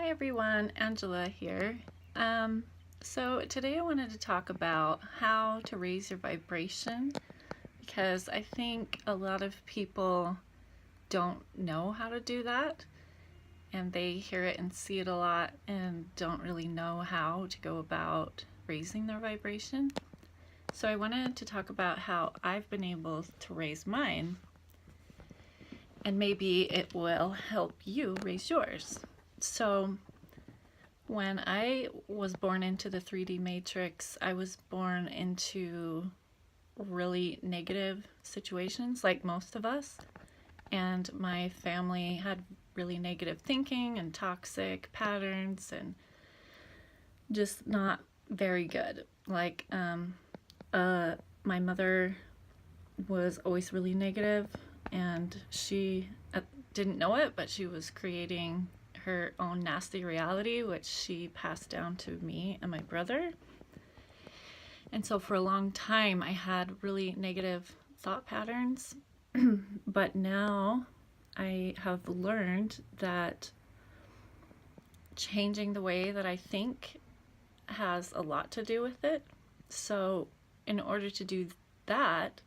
Hi everyone, Angela here. So today I wanted to talk about how to raise your vibration because I think a lot of people don't know how to do that, and they hear it and see it a lot and don't really know how to go about raising their vibration. So I wanted to talk about how I've been able to raise mine, and maybe it will help you raise yours. So when I was born into the 3D matrix, I was born into really negative situations, like most of us. And my family had really negative thinking and toxic patterns and just not very good. My mother was always really negative, and she didn't know it, but she was creating her own nasty reality, which she passed down to me and my brother. And so for a long time, I had really negative thought patterns. But now I have learned that changing the way that I think has a lot to do with it. So in order to do that,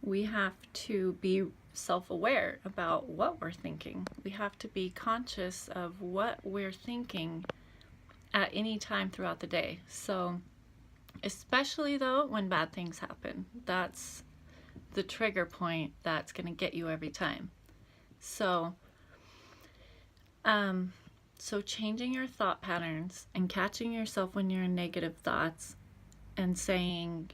we have to be self-aware about what we're thinking. We have to be conscious of what we're thinking at any time throughout the day. So especially though when bad things happen, that's the trigger point that's going to get you every time. So changing your thought patterns and catching yourself when you're in negative thoughts and saying,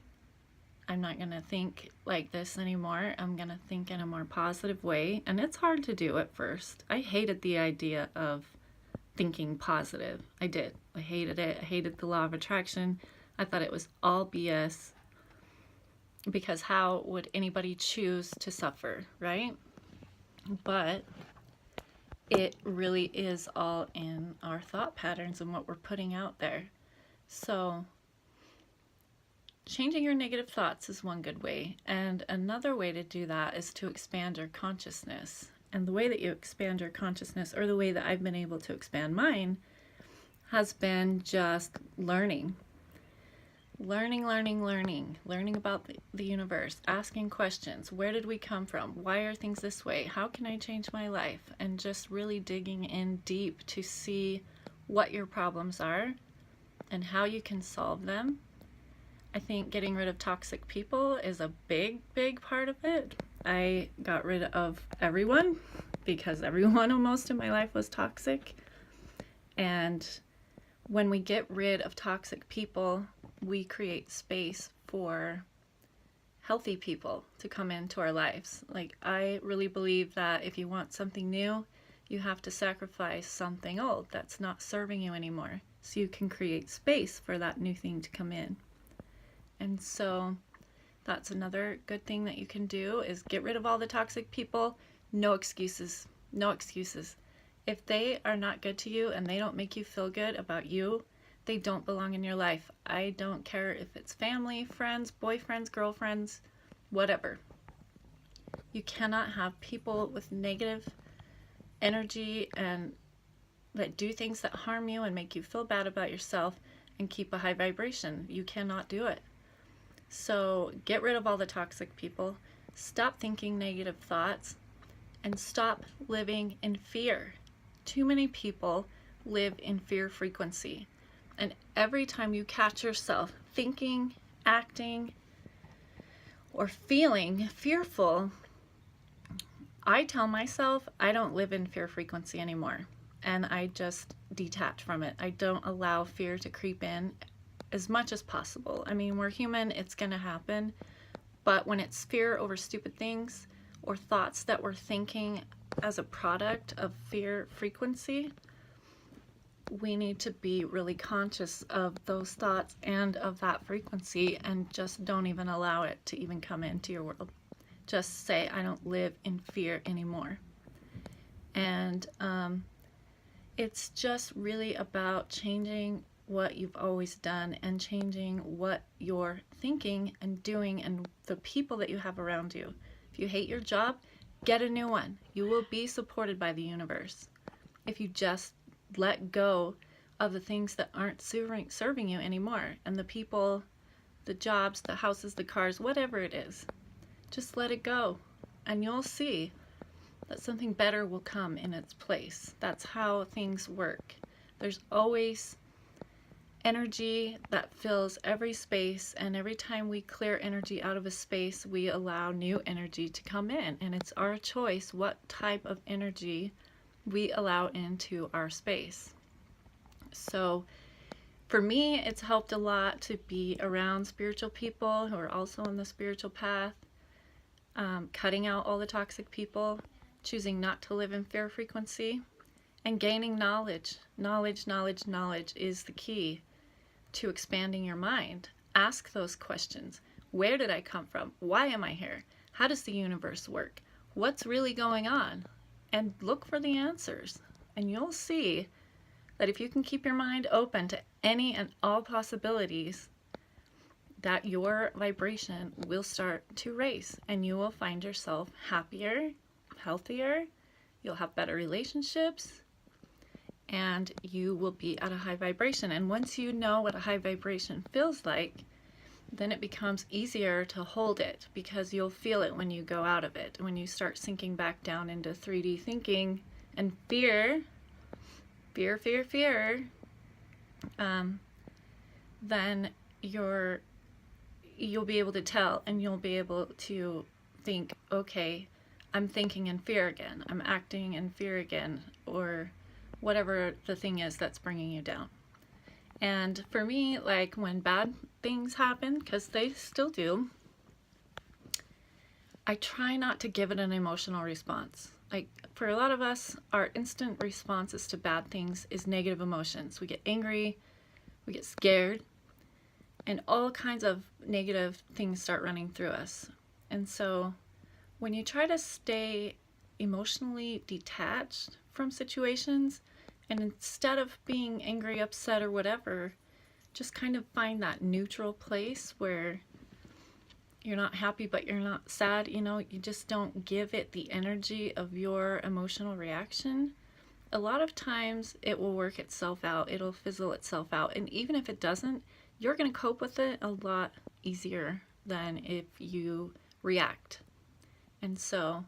I'm not going to think like this anymore. I'm going to think in a more positive way. And it's hard to do at first. I hated the idea of thinking positive. I did. I hated it. I hated the law of attraction. I thought it was all BS, because how would anybody choose to suffer, right? But it really is all in our thought patterns and what we're putting out there. So changing your negative thoughts is one good way, and another way to do that is to expand your consciousness. And the way that you expand your consciousness, or the way that I've been able to expand mine, has been just learning about the universe, asking questions. Where did we come from? Why are things this way? How can I change my life? And just really digging in deep to see what your problems are and how you can solve them. I think getting rid of toxic people is a big part of it. I got rid of everyone because everyone almost in my life was toxic. And when we get rid of toxic people, we create space for healthy people to come into our lives. Like, I really believe that if you want something new, you have to sacrifice something old that's not serving you anymore, so you can create space for that new thing to come in. And so that's another good thing that you can do, is get rid of all the toxic people. No excuses. No excuses. If they are not good to you and they don't make you feel good about you, they don't belong in your life. I don't care if it's family, friends, boyfriends, girlfriends, whatever. You cannot have people with negative energy and that do things that harm you and make you feel bad about yourself and keep a high vibration. You cannot do it. So get rid of all the toxic people, stop thinking negative thoughts, and stop living in fear. Too many people live in fear frequency. And every time you catch yourself thinking, acting, or feeling fearful, I tell myself I don't live in fear frequency anymore. And I just detach from it. I don't allow fear to creep in as much as possible. I mean, we're human, it's gonna happen. But when it's fear over stupid things, or thoughts that we're thinking as a product of fear frequency, we need to be really conscious of those thoughts and of that frequency, and just don't even allow it to even come into your world. Just say, I don't live in fear anymore. And it's just really about changing what you've always done and changing what you're thinking and doing and the people that you have around you. If you hate your job, get a new one. You will be supported by the universe if you just let go of the things that aren't serving you anymore, and the people, the jobs, the houses, the cars, whatever it is. Just let it go, and you'll see that something better will come in its place. That's how things work. There's always energy that fills every space, and every time we clear energy out of a space, we allow new energy to come in, and it's our choice what type of energy we allow into our space. So for me, it's helped a lot to be around spiritual people who are also on the spiritual path, cutting out all the toxic people, choosing not to live in fear frequency, and gaining knowledge. Knowledge is the key to expanding your mind. Ask those questions. Where did I come from? Why am I here? How does the universe work? What's really going on? And look for the answers. And you'll see that if you can keep your mind open to any and all possibilities, that your vibration will start to raise, and you will find yourself happier, healthier, you'll have better relationships, and you will be at a high vibration. And once you know what a high vibration feels like, then it becomes easier to hold it, because you'll feel it when you go out of it. When you start sinking back down into 3D thinking and fear, then you'll be able to tell, and you'll be able to think, okay, I'm thinking in fear again, I'm acting in fear again, or whatever the thing is that's bringing you down. And for me, like when bad things happen, because they still do, I try not to give it an emotional response. Like for a lot of us, our instant responses to bad things is negative emotions. We get angry, we get scared, and all kinds of negative things start running through us. And so when you try to stay emotionally detached from situations, and instead of being angry, upset, or whatever, just kind of find that neutral place where you're not happy but you're not sad, you know, you just don't give it the energy of your emotional reaction. A lot of times it will work itself out, it'll fizzle itself out, and even if it doesn't, you're going to cope with it a lot easier than if you react. And so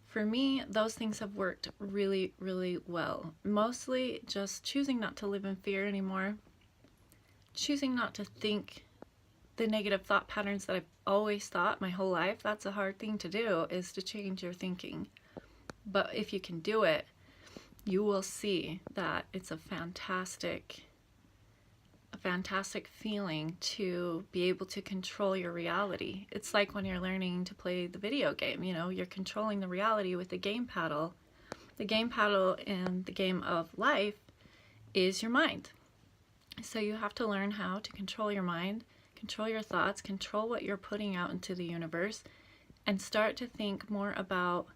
for me, those things have worked really, really well. Mostly just choosing not to live in fear anymore, choosing not to think the negative thought patterns that I've always thought my whole life. That's a hard thing to do, is to change your thinking. But if you can do it, you will see that it's a fantastic feeling to be able to control your reality. It's like when you're learning to play the video game, you know, you're controlling the reality with the game paddle. The game paddle in the game of life is your mind. So you have to learn how to control your mind, control your thoughts, control what you're putting out into the universe, and start to think more about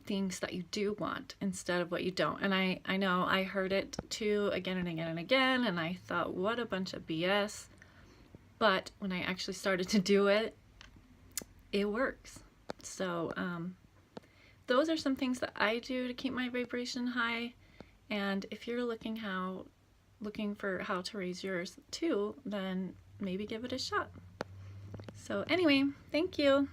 things that you do want instead of what you don't. And I know I heard it too again and again and again, and I thought, what a bunch of BS. But when I actually started to do it, it works. So those are some things that I do to keep my vibration high. And if you're looking for how to raise yours too, then maybe give it a shot. So anyway, thank you.